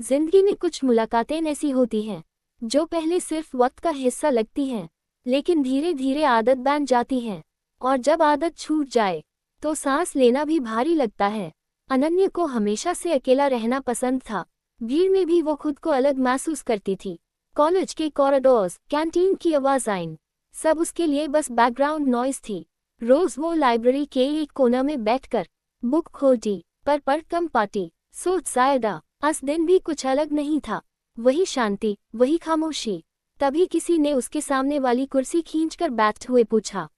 जिंदगी में कुछ मुलाकातें ऐसी होती हैं जो पहले सिर्फ वक्त का हिस्सा लगती हैं, लेकिन धीरे धीरे आदत बन जाती हैं। और जब आदत छूट जाए तो सांस लेना भी भारी लगता है। अनन्या को हमेशा से अकेला रहना पसंद था। भीड़ में भी वो खुद को अलग महसूस करती थी। कॉलेज के कॉरिडोर्स, कैंटीन की आवाज़ें, सब उसके लिए बस बैकग्राउंड नॉइज थी। रोज वो लाइब्रेरी के एक कोना में बैठकर बुक खोलती, पर पढ़ कम पाती। सोच सायदा आज दिन भी कुछ अलग नहीं था। वही शांति, वही खामोशी। तभी किसी ने उसके सामने वाली कुर्सी खींचकर बैठते हुए पूछा,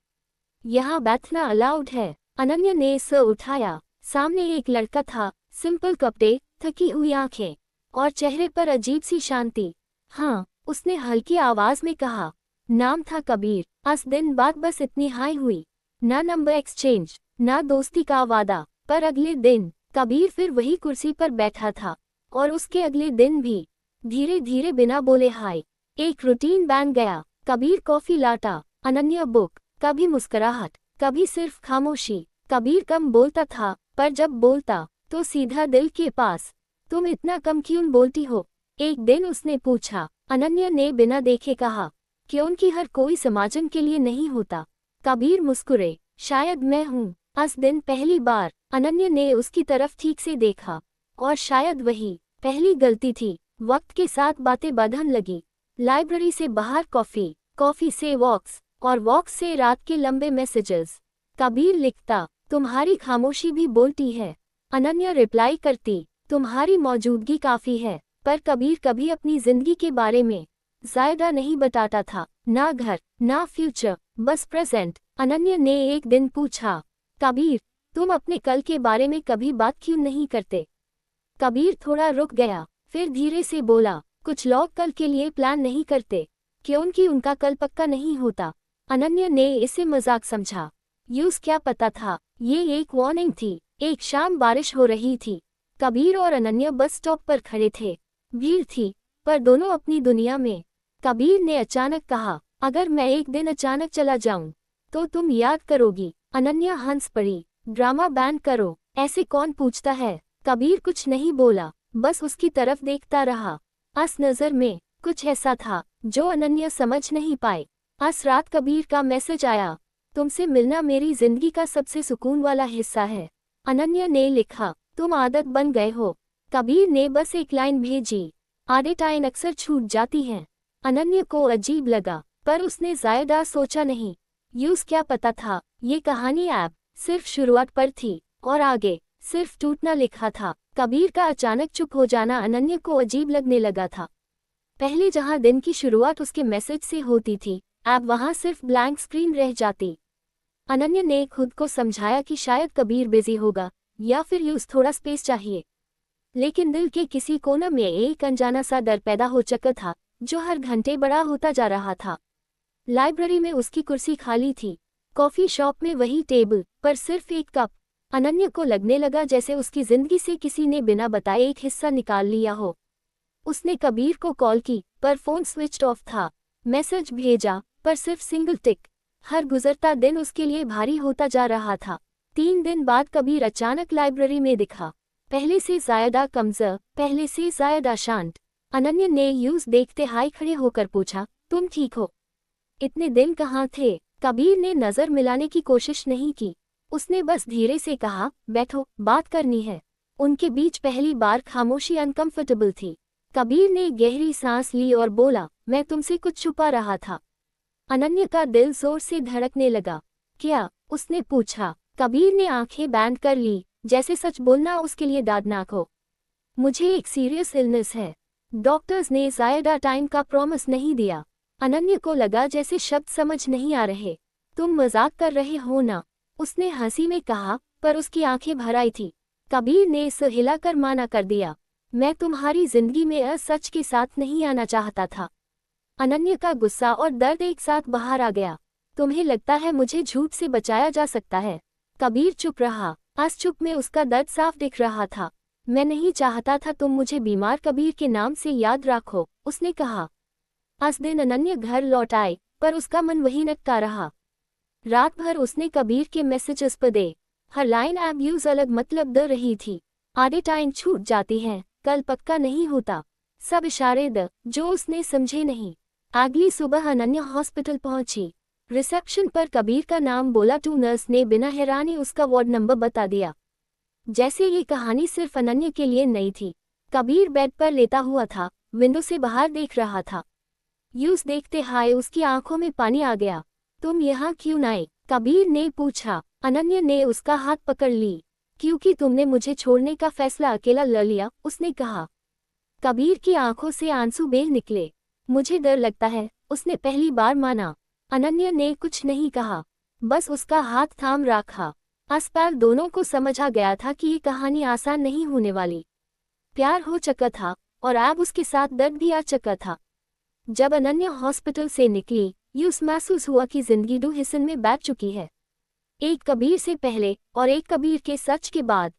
यहाँ बैठना अलाउड है? अनन्या ने सर उठाया। सामने एक लड़का था, सिंपल कपड़े, थकी हुई आंखें और चेहरे पर अजीब सी शांति। हाँ, उसने हल्की आवाज में कहा। नाम था कबीर। आज दिन बाद बस इतनी हाई हुई, ना नंबर एक्सचेंज, ना दोस्ती का वादा। पर अगले दिन कबीर फिर वही कुर्सी पर बैठा था, और उसके अगले दिन भी। धीरे धीरे बिना बोले हाय एक रूटीन बन गया। कबीर कॉफी लाता, अनन्या बुक, कभी मुस्कुराहट, कभी सिर्फ खामोशी। कबीर कम बोलता था, पर जब बोलता तो सीधा दिल के पास। तुम इतना कम क्यों बोलती हो? एक दिन उसने पूछा। अनन्या ने बिना देखे कहा, क्योंकि हर कोई समाजन के लिए नहीं होता। कबीर मुस्कुरे, शायद मैं हूँ। उस दिन पहली बार अनन्या ने उसकी तरफ ठीक से देखा, और शायद वही पहली गलती थी। वक्त के साथ बातें बढ़ने लगी। लाइब्रेरी से बाहर कॉफी, कॉफी से वॉक्स, और वॉक्स से रात के लंबे मैसेजेस। कबीर लिखता, तुम्हारी खामोशी भी बोलती है। अनन्या रिप्लाई करती, तुम्हारी मौजूदगी काफी है। पर कबीर कभी अपनी जिंदगी के बारे में ज्यादा नहीं बताता था, ना घर, ना फ्यूचर, बस प्रेजेंट। अनन्या ने एक दिन पूछा, कबीर, तुम अपने कल के बारे में कभी बात क्यों नहीं करते? कबीर थोड़ा रुक गया, फिर धीरे से बोला, कुछ लोग कल के लिए प्लान नहीं करते, क्योंकि उनका कल पक्का नहीं होता। अनन्या ने इसे मजाक समझा। यूस क्या पता था, ये एक वार्निंग थी। एक शाम बारिश हो रही थी। कबीर और अनन्या बस स्टॉप पर खड़े थे। भीड़ थी, पर दोनों अपनी दुनिया में। कबीर ने अचानक कहा, अगर मैं एक दिन अचानक चला जाऊं तो तुम याद करोगी? अनन्या हंस पड़ी, ड्रामा बैन करो, ऐसे कौन पूछता है? कबीर कुछ नहीं बोला, बस उसकी तरफ देखता रहा। उस नजर में कुछ ऐसा था जो अनन्या समझ नहीं पाई। उस रात कबीर का मैसेज आया, तुमसे मिलना मेरी जिंदगी का सबसे सुकून वाला हिस्सा है। अनन्या ने लिखा, तुम आदत बन गए हो। कबीर ने बस एक लाइन भेजी, आदतें अक्सर छूट जाती हैं। अनन्या को अजीब लगा, पर उसने ज्यादा सोचा नहीं। यूस क्या पता था, ये कहानी ऐप सिर्फ शुरुआत पर थी, और आगे सिर्फ टूटना लिखा था। कबीर का अचानक चुप हो जाना अनन्या को अजीब लगने लगा था। पहले जहां दिन की शुरुआत उसके मैसेज से होती थी, अब वहां सिर्फ ब्लैंक स्क्रीन रह जाती। अनन्या ने खुद को समझाया कि शायद कबीर बिजी होगा, या फिर यूस थोड़ा स्पेस चाहिए। लेकिन दिल के किसी कोने में एक अनजाना सा डर पैदा हो चुका था, जो हर घंटे बड़ा होता जा रहा था। लाइब्रेरी में उसकी कुर्सी खाली थी, कॉफी शॉप में वही टेबल, पर सिर्फ एक कप। अनन्या को लगने लगा जैसे उसकी जिंदगी से किसी ने बिना बताए एक हिस्सा निकाल लिया हो। उसने कबीर को कॉल की, पर फोन स्विच ऑफ था। मैसेज भेजा, पर सिर्फ सिंगल टिक। हर गुजरता दिन उसके लिए भारी होता जा रहा था। 3 दिन बाद कबीर अचानक लाइब्रेरी में दिखा, पहले से ज्यादा कमजोर, पहले से ज्यादा शांत। अनन्या ने यूज देखते हाय खड़े होकर पूछा, तुम ठीक हो? इतने दिन कहाँ थे? कबीर ने नजर मिलाने की कोशिश नहीं की। उसने बस धीरे से कहा, बैठो, बात करनी है। उनके बीच पहली बार खामोशी अनकंफर्टेबल थी। कबीर ने गहरी सांस ली और बोला, मैं तुमसे कुछ छुपा रहा था। अनन्या का दिल जोर से धड़कने लगा। क्या? उसने पूछा। कबीर ने आंखें बंद कर ली, जैसे सच बोलना उसके लिए दर्दनाक हो। मुझे एक सीरियस इलनेस है। डॉक्टर्स ने ज्यादा टाइम का प्रॉमिस नहीं दिया। अनन्या को लगा जैसे शब्द समझ नहीं आ रहे। तुम मजाक कर रहे हो ना? उसने हंसी में कहा, पर उसकी आंखें भर आई थी। कबीर ने इसे हिलाकर माना कर दिया, मैं तुम्हारी जिंदगी में असच के साथ नहीं आना चाहता था। अनन्या का गुस्सा और दर्द एक साथ बाहर आ गया। तुम्हें लगता है मुझे झूठ से बचाया जा सकता है? कबीर चुप रहा। आज चुप में उसका दर्द साफ दिख रहा था। मैं नहीं चाहता था तुम मुझे बीमार कबीर के नाम से याद रखो, उसने कहा। आज दिन अनन्या घर लौट आई, पर उसका मन वही नटका रहा। रात भर उसने कबीर के मैसेजेस पढ़े। हर लाइन एब्यूज अलग मतलब दे रही थी। आदतें छूट जाती हैं, कल पक्का नहीं होता। सब इशारे द जो उसने समझे नहीं। अगली सुबह अनन्या हॉस्पिटल पहुंची। रिसेप्शन पर कबीर का नाम बोला तो नर्स ने बिना हैरानी उसका वार्ड नंबर बता दिया। जैसे ये कहानी सिर्फ अनन्या के लिए नहीं थी। कबीर बेड पर लेटा हुआ था, विंडो से बाहर देख रहा था। यूस देखते हाय उसकी आंखों में पानी आ गया। तुम यहाँ क्यों आए? कबीर ने पूछा। अनन्या ने उसका हाथ पकड़ ली। क्योंकि तुमने मुझे छोड़ने का फैसला अकेला ले लिया, उसने कहा। कबीर की आंखों से आंसू बेल निकले। मुझे डर लगता है, उसने पहली बार माना। अनन्या ने कुछ नहीं कहा, बस उसका हाथ थाम रखा। आसपास दोनों को समझ आ गया था कि ये कहानी आसान नहीं होने वाली। प्यार हो चुका था और अब उसके साथ दर्द भी आ चुका था। जब अनन्या हॉस्पिटल से निकली, यूस महसूस हुआ कि जिंदगी दो हिस्सों में बैठ चुकी है, एक कबीर से पहले और एक कबीर के सच के बाद।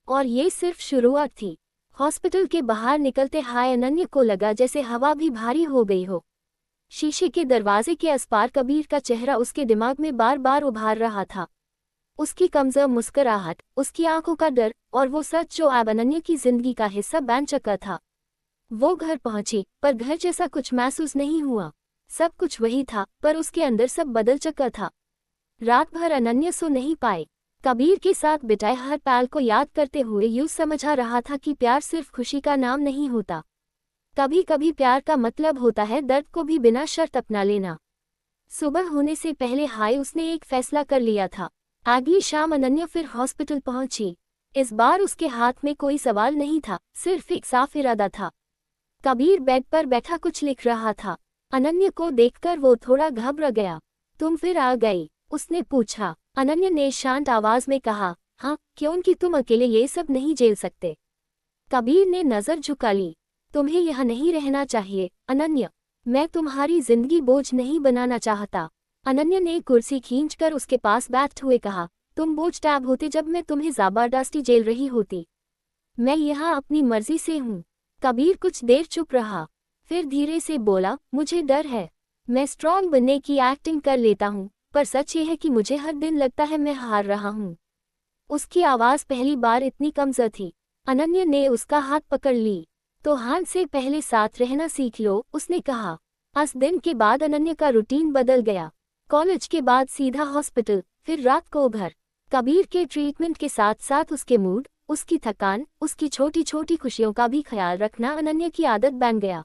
और ये सिर्फ शुरुआत थी। हॉस्पिटल के बाहर निकलते हाय अनन्या को लगा जैसे हवा भी भारी हो गई हो। शीशे के दरवाजे के आस पार कबीर का चेहरा उसके दिमाग में बार बार उभार रहा था। उसकी कमजोर मुस्कुराहट, उसकी आंखों का डर और वो सच जो अब अनन्या की जिंदगी का हिस्सा बन चुका था। वो घर पहुंची, पर घर जैसा कुछ महसूस नहीं हुआ। सब कुछ वही था, पर उसके अंदर सब बदल चुका था। रात भर अनन्या सो नहीं पाए। कबीर के साथ बिताए हर पल को याद करते हुए यूं समझा रहा था कि प्यार सिर्फ खुशी का नाम नहीं होता। कभी कभी प्यार का मतलब होता है दर्द को भी बिना शर्त अपना लेना। सुबह होने से पहले हाय उसने एक फैसला कर लिया था। अगली शाम अनन्या फिर हॉस्पिटल पहुंची। इस बार उसके हाथ में कोई सवाल नहीं था, सिर्फ एक साफ इरादा था। कबीर बेड पर बैठा कुछ लिख रहा था। अनन्या को देखकर वो थोड़ा घबरा गया। तुम फिर आ गई? उसने पूछा। अनन्या ने शांत आवाज में कहा, हाँ, क्योंकि तुम अकेले ये सब नहीं झेल सकते। कबीर ने नजर झुका ली। तुम्हें यहाँ नहीं रहना चाहिए अनन्या, मैं तुम्हारी जिंदगी बोझ नहीं बनाना चाहता। अनन्या ने कुर्सी खींचकर उसके पास बैठते हुए कहा, तुम बोझ टैब होते जब मैं तुम्हें जबरदस्ती झेल रही होती। मैं यहाँ अपनी मर्जी से हूँ। कबीर कुछ देर चुप रहा, फिर धीरे से बोला, मुझे डर है। मैं स्ट्रॉन्ग बनने की एक्टिंग कर लेता हूँ, पर सच ये है कि मुझे हर दिन लगता है मैं हार रहा हूँ। उसकी आवाज़ पहली बार इतनी कमजोर थी। अनन्या ने उसका हाथ पकड़ ली। तो हाथ से पहले साथ रहना सीख लो, उसने कहा। आज दिन के बाद अनन्या का रूटीन बदल गया। कॉलेज के बाद सीधा हॉस्पिटल, फिर रात को घर। कबीर के ट्रीटमेंट के साथ साथ उसके मूड, उसकी थकान, उसकी छोटी छोटी खुशियों का भी ख्याल रखना अनन्या की आदत बन गया।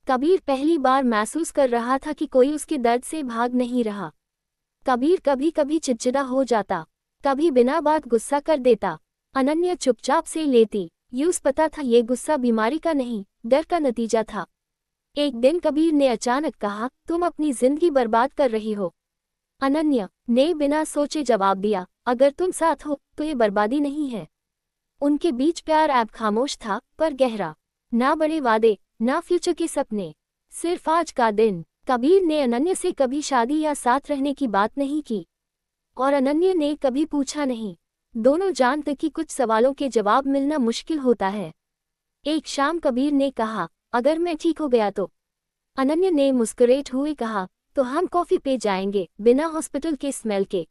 कबीर पहली बार महसूस कर रहा था कि कोई उसके दर्द से भाग नहीं रहा। कबीर कभी कभी चिड़चिड़ा हो जाता, कभी बिना बात गुस्सा कर देता। अनन्या चुपचाप से लेती। यूस पता था ये गुस्सा बीमारी का नहीं, डर का नतीजा था। एक दिन कबीर ने अचानक कहा, तुम अपनी जिंदगी बर्बाद कर रही हो। अनन्या ने बिना सोचे जवाब दिया, अगर तुम साथ हो तो ये बर्बादी नहीं है। उनके बीच प्यार अब खामोश था, पर गहरा। ना बड़े वादे, ना फ्यूचर के सपने, सिर्फ आज का दिन। कबीर ने अनन्या से कभी शादी या साथ रहने की बात नहीं की, और अनन्या ने कभी पूछा नहीं। दोनों जानते कि कुछ सवालों के जवाब मिलना मुश्किल होता है। एक शाम कबीर ने कहा, अगर मैं ठीक हो गया तो? अनन्या ने मुस्कुराते हुए कहा, तो हम कॉफी पे जाएंगे, बिना हॉस्पिटल के स्मेल के।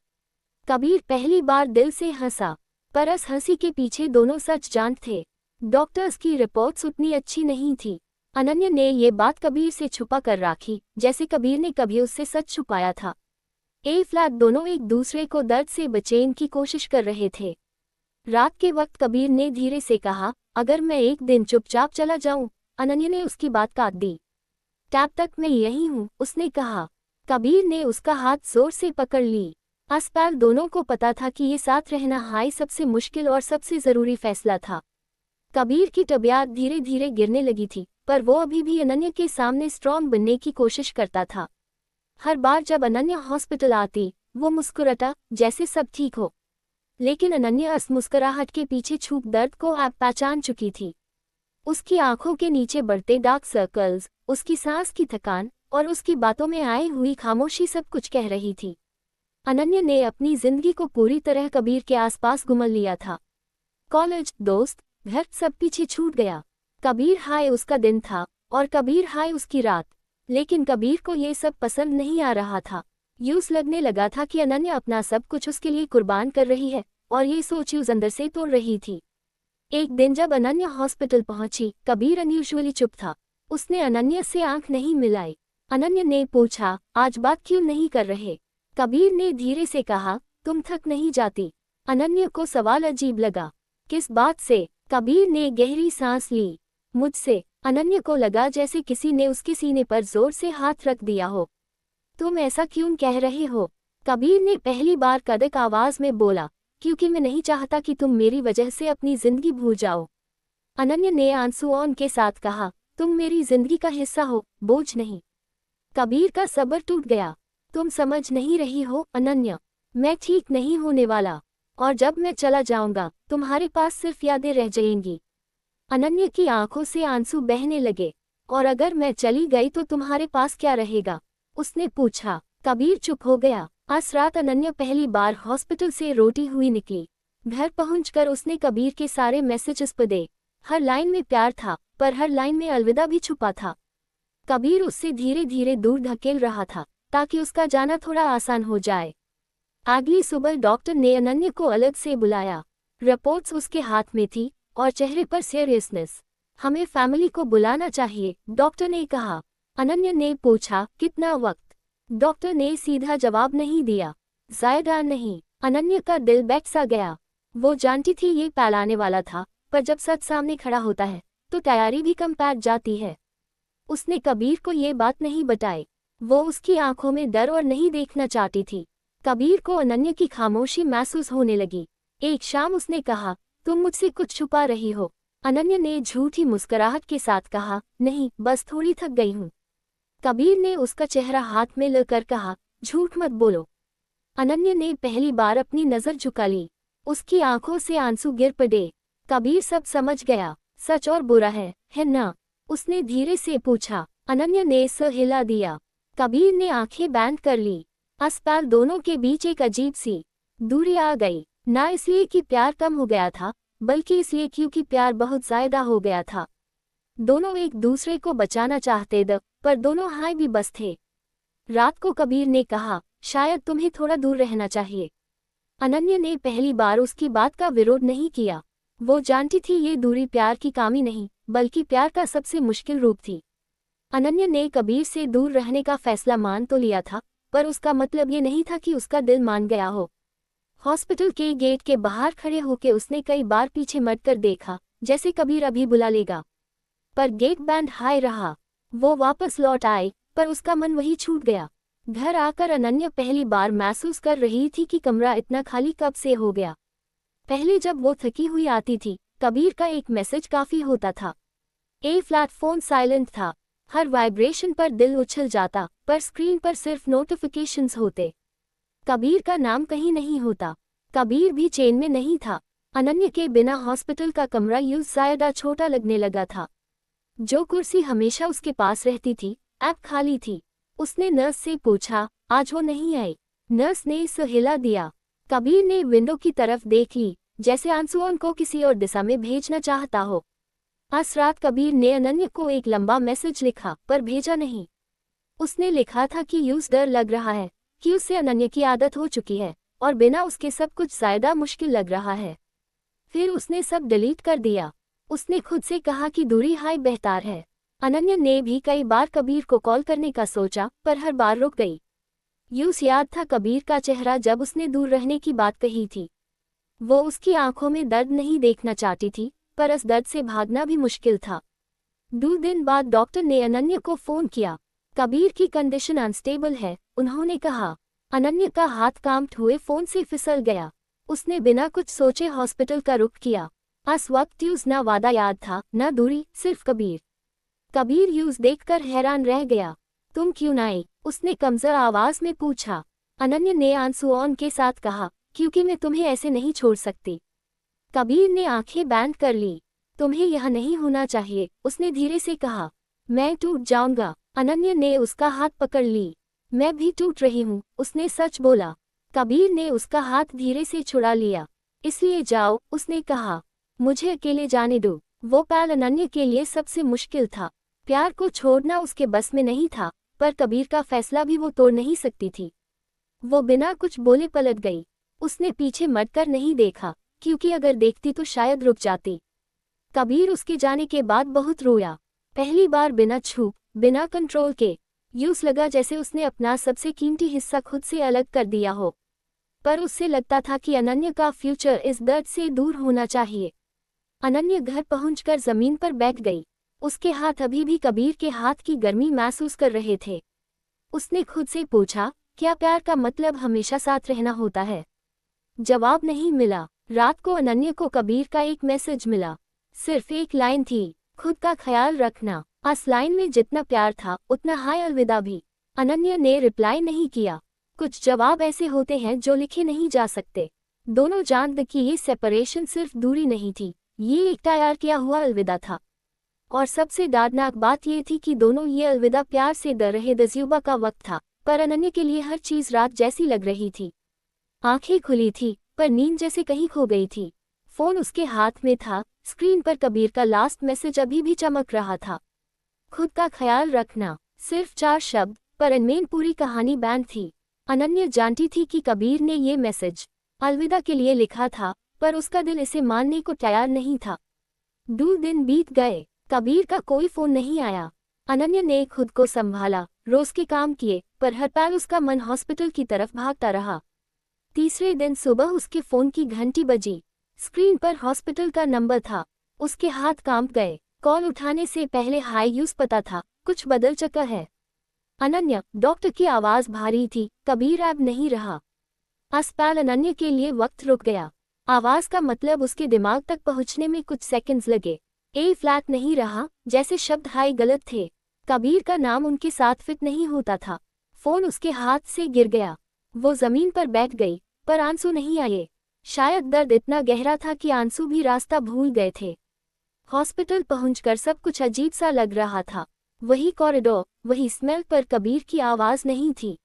कबीर पहली बार दिल से हंसा, पर इस हंसी के पीछे दोनों सच जानते थे। डॉक्टर्स की रिपोर्ट्स उतनी अच्छी नहीं थी। अनन्या ने ये बात कबीर से छुपा कर रखी, जैसे कबीर ने कभी उससे सच छुपाया था। ए फ्लैट दोनों एक दूसरे को दर्द से बचाने की कोशिश कर रहे थे। रात के वक्त कबीर ने धीरे से कहा, अगर मैं एक दिन चुपचाप चला जाऊं? अनन्या ने उसकी बात काट दी। तब तक मैं यही हूं, उसने कहा। कबीर ने उसका हाथ जोर से पकड़ ली। आसपास दोनों को पता था कि ये साथ रहना हाय सबसे मुश्किल और सबसे जरूरी फैसला था। कबीर की तबीयत धीरे धीरे गिरने लगी थी, पर वो अभी भी अनन्या के सामने स्ट्रॉन्ग बनने की कोशिश करता था। हर बार जब अनन्या हॉस्पिटल आती, वो मुस्कुराता, जैसे सब ठीक हो। लेकिन अनन्या इस मुस्कुराहट के पीछे छुप दर्द को अब पहचान चुकी थी। उसकी आंखों के नीचे बढ़ते डार्क सर्कल्स, उसकी सांस की थकान और उसकी बातों में आई हुई खामोशी सब कुछ कह रही थी। अनन्या ने अपनी जिंदगी को पूरी तरह कबीर के आसपास घुमा लिया था। कॉलेज, दोस्त, घर सब पीछे छूट गया। कबीर हाय उसका दिन था और कबीर हाय उसकी रात। लेकिन कबीर को ये सब पसंद नहीं आ रहा था। यूस लगने लगा था कि अनन्या अपना सब कुछ उसके लिए कुर्बान कर रही है, और ये सोच यूस अंदर से तोड़ रही थी। एक दिन जब अनन्या हॉस्पिटल पहुंची, कबीर अनयूजुअली चुप था। उसने अनन्या से आंख नहीं मिलाई। अनन्या ने पूछा, आज बात क्यों नहीं कर रहे? कबीर ने धीरे से कहा, तुम थक नहीं जाती? अनन्या को सवाल अजीब लगा। किस बात से? कबीर ने गहरी सांस ली। मुझसे। अनन्या को लगा जैसे किसी ने उसके सीने पर जोर से हाथ रख दिया हो। तुम ऐसा क्यों कह रहे हो? कबीर ने पहली बार कड़क आवाज में बोला, क्योंकि मैं नहीं चाहता कि तुम मेरी वजह से अपनी जिंदगी भूल जाओ। अनन्या ने आंसुओं के साथ कहा, तुम मेरी जिंदगी का हिस्सा हो, बोझ नहीं। कबीर का सब्र टूट गया। तुम समझ नहीं रही हो अनन्या, मैं ठीक नहीं होने वाला। और जब मैं चला जाऊंगा, तुम्हारे पास सिर्फ यादें रह जाएंगी। अनन्या की आंखों से आंसू बहने लगे। और अगर मैं चली गई तो तुम्हारे पास क्या रहेगा? उसने पूछा। कबीर चुप हो गया। आज रात अनन्या पहली बार हॉस्पिटल से रोती हुई निकली। घर पहुंचकर उसने कबीर के सारे मैसेजेस पढ़े। हर लाइन में प्यार था, पर हर लाइन में अलविदा भी छुपा था। कबीर उससे धीरे धीरे दूर धकेल रहा था, ताकि उसका जाना थोड़ा आसान हो जाए। अगली सुबह डॉक्टर ने अनन्या को अलग से बुलाया। रिपोर्ट्स उसके हाथ में थी और चेहरे पर सीरियसनेस। हमें फैमिली को बुलाना चाहिए, डॉक्टर ने कहा। अनन्या ने पूछा, कितना वक्त? डॉक्टर ने सीधा जवाब नहीं दिया। ज्यादा नहीं। अनन्या का दिल बैठ सा गया। वो जानती थी ये पैलाने वाला था, पर जब सच सामने खड़ा होता है तो तैयारी भी कम पड़ जाती है। उसने कबीर को ये बात नहीं बताई। वो उसकी आंखों में डर और नहीं देखना चाहती थी। कबीर को अनन्या की खामोशी महसूस होने लगी। एक शाम उसने कहा, तुम मुझसे कुछ छुपा रही हो। अनन्या ने झूठी मुस्कुराहट के साथ कहा, नहीं, बस थोड़ी थक गई हूँ। कबीर ने उसका चेहरा हाथ में लेकर कहा, झूठ मत बोलो। अनन्या ने पहली बार अपनी नजर झुका ली। उसकी आंखों से आंसू गिर पड़े। कबीर सब समझ गया। सच और बुरा है ना? उसने धीरे से पूछा। अनन्या ने सर हिला दिया। कबीर ने आंखें बंद कर ली। अस्पताल दोनों के बीच एक अजीब सी दूरी आ गई। ना इसलिए कि प्यार कम हो गया था, बल्कि इसलिए क्योंकि प्यार बहुत ज्यादा हो गया था। दोनों एक दूसरे को बचाना चाहते थे, पर दोनों हाय भी बस थे। रात को कबीर ने कहा, शायद तुम्हें थोड़ा दूर रहना चाहिए। अनन्या ने पहली बार उसकी बात का विरोध नहीं किया। वो जानती थी ये दूरी प्यार की कमी नहीं, बल्कि प्यार का सबसे मुश्किल रूप थी। अनन्या ने कबीर से दूर रहने का फैसला मान तो लिया था, पर उसका मतलब ये नहीं था कि उसका दिल मान गया हो। हॉस्पिटल के गेट के बाहर खड़े होकर उसने कई बार पीछे मड़कर देखा, जैसे कबीर अभी बुला लेगा, पर गेट बंद हाय रहा। वो वापस लौट आए, पर उसका मन वही छूट गया। घर आकर अनन्या पहली बार महसूस कर रही थी कि कमरा इतना खाली कब से हो गया। पहले जब वो थकी हुई आती थी, कबीर का एक मैसेज काफी होता था। ए फ्लैट फोन साइलेंट था। हर वाइब्रेशन पर दिल उछल जाता, पर स्क्रीन पर सिर्फ नोटिफिकेशंस होते। कबीर का नाम कहीं नहीं होता। कबीर भी चैन में नहीं था। अनन्या के बिना हॉस्पिटल का कमरा यूं ज्यादा छोटा लगने लगा था। जो कुर्सी हमेशा उसके पास रहती थी, अब खाली थी। उसने नर्स से पूछा, आज वो नहीं आई? नर्स ने सिर हिला दिया। कबीर ने विंडो की तरफ देख ली, जैसे आंसुओं को किसी और दिशा में भेजना चाहता हो। आज रात कबीर ने अनन्या को एक लंबा मैसेज लिखा, पर भेजा नहीं। उसने लिखा था कि यूं डर लग रहा है कि उससे अनन्या की आदत हो चुकी है, और बिना उसके सब कुछ ज्यादा मुश्किल लग रहा है। फिर उसने सब डिलीट कर दिया। उसने खुद से कहा कि दूरी हाय बेहतर है। अनन्या ने भी कई बार कबीर को कॉल करने का सोचा, पर हर बार रुक गई। यूस याद था कबीर का चेहरा जब उसने दूर रहने की बात कही थी। वो उसकी आंखों में दर्द नहीं देखना चाहती थी, पर इस दर्द से भागना भी मुश्किल था। 2 दिन बाद डॉक्टर ने अनन्या को फोन किया। कबीर की कंडीशन अनस्टेबल है, उन्होंने कहा। अनन्या का हाथ कांपते हुए फोन से फिसल गया। उसने बिना कुछ सोचे हॉस्पिटल का रुख किया। इस वक्त यूज ना वादा याद था, ना दूरी, सिर्फ कबीर। कबीर यूज देखकर हैरान रह गया। तुम क्यों ना आई? उसने कमजोर आवाज में पूछा। अनन्या ने आंसुओं के साथ कहा, क्योंकि मैं तुम्हें ऐसे नहीं छोड़ सकती। कबीर ने आंखें बंद कर ली। तुम्हें यह नहीं होना चाहिए, उसने धीरे से कहा। मैं टूट जाऊंगा। अनन्या ने उसका हाथ पकड़ ली। मैं भी टूट रही हूँ, उसने सच बोला। कबीर ने उसका हाथ धीरे से छुड़ा लिया। इसलिए जाओ, उसने कहा। मुझे अकेले जाने दो। वो पल अनन्या के लिए सबसे मुश्किल था। प्यार को छोड़ना उसके बस में नहीं था, पर कबीर का फैसला भी वो तोड़ नहीं सकती थी। वो बिना कुछ बोले पलट गई। उसने पीछे मड़कर नहीं देखा, क्योंकि अगर देखती तो शायद रुक जाती। कबीर उसके जाने के बाद बहुत रोया। पहली बार बिना छू, बिना कंट्रोल के। यूं लगा जैसे उसने अपना सबसे कीमती हिस्सा खुद से अलग कर दिया हो। पर उससे लगता था कि अनन्या का फ्यूचर इस दर्द से दूर होना चाहिए। अनन्या घर पहुंचकर जमीन पर बैठ गई। उसके हाथ अभी भी कबीर के हाथ की गर्मी महसूस कर रहे थे। उसने खुद से पूछा, क्या प्यार का मतलब हमेशा साथ रहना होता है? जवाब नहीं मिला। रात को अनन्या को कबीर का एक मैसेज मिला। सिर्फ एक लाइन थी, खुद का ख्याल रखना। इस लाइन में जितना प्यार था उतना हाय अलविदा भी। अनन्या ने रिप्लाई नहीं किया। कुछ जवाब ऐसे होते हैं जो लिखे नहीं जा सकते। दोनों जानते कि ये सेपरेशन सिर्फ दूरी नहीं थी, ये एक तैयार किया हुआ अलविदा था। और सबसे दर्दनाक बात ये थी कि दोनों ये अलविदा प्यार से डर रहे दस्यूबा का वक्त था, पर अनन्या के लिए हर चीज रात जैसी लग रही थी। आंखें खुली थी, पर नींद जैसे कहीं खो गई थी। फोन उसके हाथ में था, स्क्रीन पर कबीर का लास्ट मैसेज अभी भी चमक रहा था। खुद का ख्याल रखना, सिर्फ 4 शब्द, पर इनमें पूरी कहानी बैंड थी। अनन्या जानती थी कि कबीर ने ये मैसेज अलविदा के लिए लिखा था, पर उसका दिल इसे मानने को तैयार नहीं था। 2 दिन बीत गए, कबीर का कोई फोन नहीं आया। अनन्या ने खुद को संभाला, रोज के काम किए, पर हर पल उसका मन हॉस्पिटल की तरफ भागता रहा। तीसरे दिन सुबह उसके फोन की घंटी बजी। स्क्रीन पर हॉस्पिटल का नंबर था। उसके हाथ कांप गए। कॉल उठाने से पहले हाई यूज पता था, कुछ बदल चुका है। अनन्या, डॉक्टर की आवाज भारी थी, कबीर अब नहीं रहा। अस्पताल अनन्या के लिए वक्त रुक गया। आवाज का मतलब उसके दिमाग तक पहुंचने में कुछ सेकंड्स लगे। ए फ्लैट नहीं रहा, जैसे शब्द हाई गलत थे। कबीर का नाम उनके साथ फिट नहीं होता था। फोन उसके हाथ से गिर गया। वो जमीन पर बैठ गई, पर आंसू नहीं आए। शायद दर्द इतना गहरा था कि आंसू भी रास्ता भूल गए थे। हॉस्पिटल पहुंचकर सब कुछ अजीब सा लग रहा था। वही कॉरिडोर, वही स्मेल, पर कबीर की आवाज नहीं थी।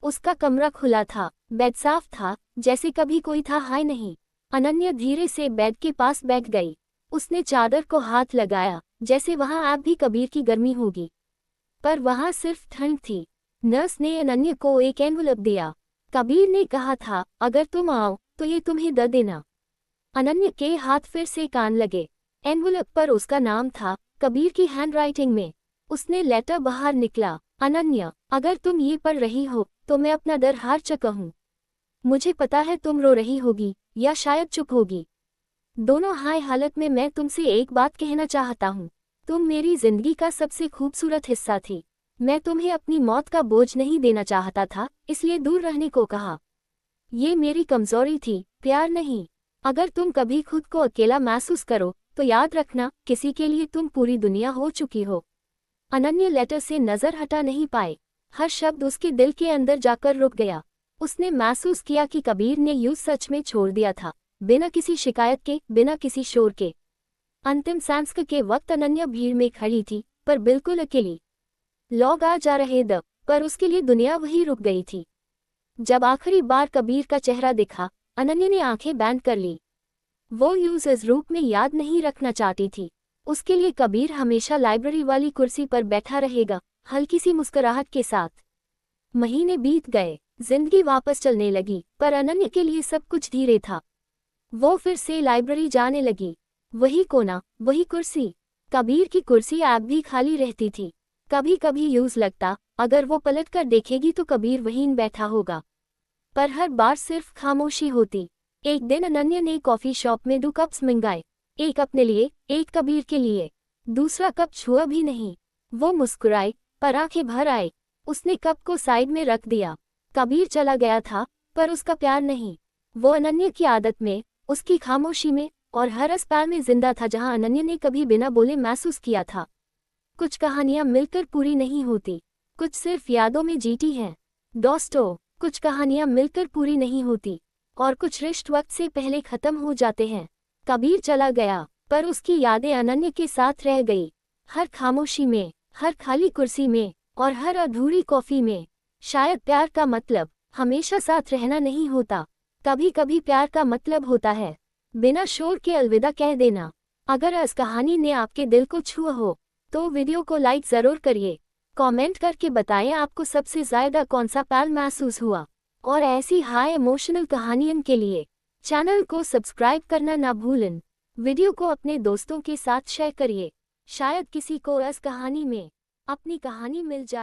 उसका कमरा खुला था, बेड साफ था, जैसे कभी कोई था हाय नहीं। अनन्या धीरे से बेड के पास बैठ गई। उसने चादर को हाथ लगाया, जैसे वहां अब भी कबीर की गर्मी होगी, पर वहां सिर्फ ठंड थी। नर्स ने अनन्या को एक एनवलप दिया। कबीर ने कहा था, अगर तुम आओ तो ये तुम्हें दे देना। अनन्या के हाथ फिर से कान लगे। एनवलप पर उसका नाम था, कबीर की हैंडराइटिंग में। उसने लेटर बाहर निकला। अनन्या, अगर तुम ये पढ़ रही हो तो मैं अपना डर हार चुका हूँ। मुझे पता है तुम रो रही होगी या शायद चुप होगी। दोनों हाय हालत में मैं तुमसे एक बात कहना चाहता हूँ। तुम मेरी जिंदगी का सबसे खूबसूरत हिस्सा थी। मैं तुम्हें अपनी मौत का बोझ नहीं देना चाहता था, इसलिए दूर रहने को कहा। ये मेरी कमजोरी थी, प्यार नहीं। अगर तुम कभी खुद को अकेला महसूस करो तो याद रखना, किसी के लिए तुम पूरी दुनिया हो चुकी हो। अनन्या लेटर से नजर हटा नहीं पाए। हर शब्द उसके दिल के अंदर जाकर रुक गया। उसने महसूस किया कि कबीर ने यूं सच में छोड़ दिया था, बिना किसी शिकायत के, बिना किसी शोर के। अंतिम सांस के वक्त अनन्या भीड़ में खड़ी थी, पर बिल्कुल अकेली। लोग आ जा रहे थे, पर उसके लिए दुनिया वही रुक गई थी। जब आखिरी बार कबीर का चेहरा दिखा, अनन्या ने आंखें बंद कर ली। वो यूं इस रूप में याद नहीं रखना चाहती थी। उसके लिए कबीर हमेशा लाइब्रेरी वाली कुर्सी पर बैठा रहेगा, हल्की सी मुस्कुराहट के साथ। महीने बीत गए, जिंदगी वापस चलने लगी, पर अनन्या के लिए सब कुछ धीरे था। वो फिर से लाइब्रेरी जाने लगी। वही कोना, वही कुर्सी। कबीर की कुर्सी अब भी खाली रहती थी। कभी कभी यूज लगता, अगर वो पलट कर देखेगी तो कबीर वहीं बैठा होगा, पर हर बार सिर्फ खामोशी होती। एक दिन अनन्या ने कॉफी शॉप में 2 कप्स मंगाए, एक अपने लिए, एक कबीर के लिए। दूसरा कप छुआ भी नहीं। वो मुस्कुराई, पर आंखें भर आए। उसने कप को साइड में रख दिया। कबीर चला गया था, पर उसका प्यार नहीं। वो अनन्या की आदत में, उसकी खामोशी में, और हर अस्पताल में जिंदा था जहां अनन्या ने कभी बिना बोले महसूस किया था। कुछ कहानियां मिलकर पूरी नहीं होती, कुछ सिर्फ यादों में जीती हैं। दोस्तों, कुछ कहानियां मिलकर पूरी नहीं होती, और कुछ रिश्ते वक्त से पहले खत्म हो जाते हैं। कबीर चला गया, पर उसकी यादें अनन्या के साथ रह गई। हर खामोशी में, हर खाली कुर्सी में, और हर अधूरी कॉफी में। शायद प्यार का मतलब हमेशा साथ रहना नहीं होता। कभी कभी प्यार का मतलब होता है बिना शोर के अलविदा कह देना। अगर इस कहानी ने आपके दिल को छुआ हो तो वीडियो को लाइक जरूर करिए। कमेंट करके बताएं आपको सबसे ज्यादा कौन सा पल महसूस हुआ। और ऐसी हाई इमोशनल कहानियों के लिए चैनल को सब्सक्राइब करना ना भूलें। वीडियो को अपने दोस्तों के साथ शेयर करिए, शायद किसी को इस कहानी में अपनी कहानी मिल जाए।